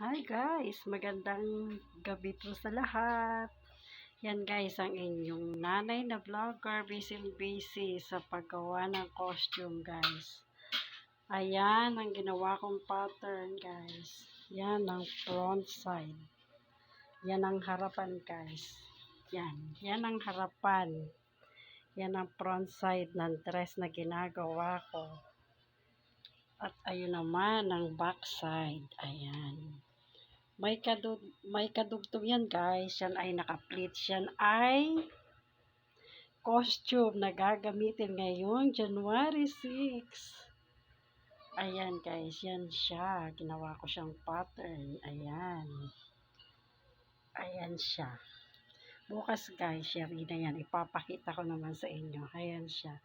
Hi guys, magandang gabi po sa lahat. Yan guys, ang inyong nanay na vlogger, busy sa paggawa ng costume guys. Ayan ang ginawa kong pattern guys. Yan ang front side. Yan ang harapan guys. Yan ang harapan. Yan ang front side ng dress na ginagawa ko. At ayun naman ang back side. Ayan. May kadugtong yan guys. Yan ay naka-pleats. Yan ay costume na gagamitin ngayong January 6. Ayan guys. Yan siya. Ginawa ko siyang pattern. Ayan. Ayan siya. Bukas guys, yan yan. Ipapakita ko naman sa inyo. Ayan siya.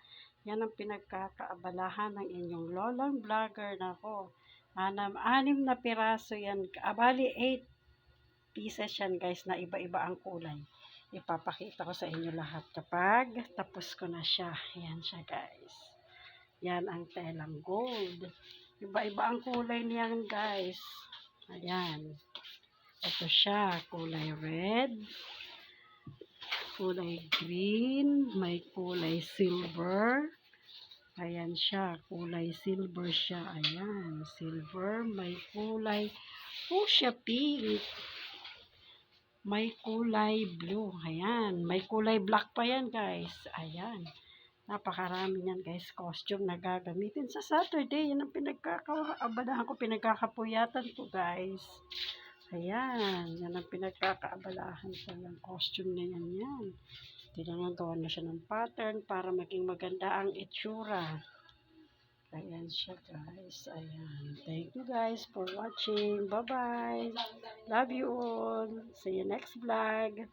Yan ang pinagkakaabalahan ng inyong lolang vlogger na ko. Anim na piraso yan. Bali 8 pieces yan guys na iba-iba ang kulay. Ipapakita ko sa inyo lahat kapag tapos ko na siya. Ayan siya guys. Yan ang telang gold. Iba-iba ang kulay niyan guys. Ayan. Ito siya. Kulay red. Kulay green. May kulay silver. Ayan siya, kulay silver siya. Ayan, silver. May kulay fuchsia pink. May kulay blue. Ayan, may kulay black pa yan guys. Ayan, napakarami yan guys. Costume na gagamitin sa Saturday. Yan ang pinagkakaabalahan ko, pinagkakapuyatan ko guys. Ayan, yan ang pinagkakaabalahan ko. Yung costume na yan. Tinanagawa na siya ng pattern para maging maganda ang itsura. Ayan siya guys. Ayan. Thank you guys for watching. Bye-bye. Love you all. See you next vlog.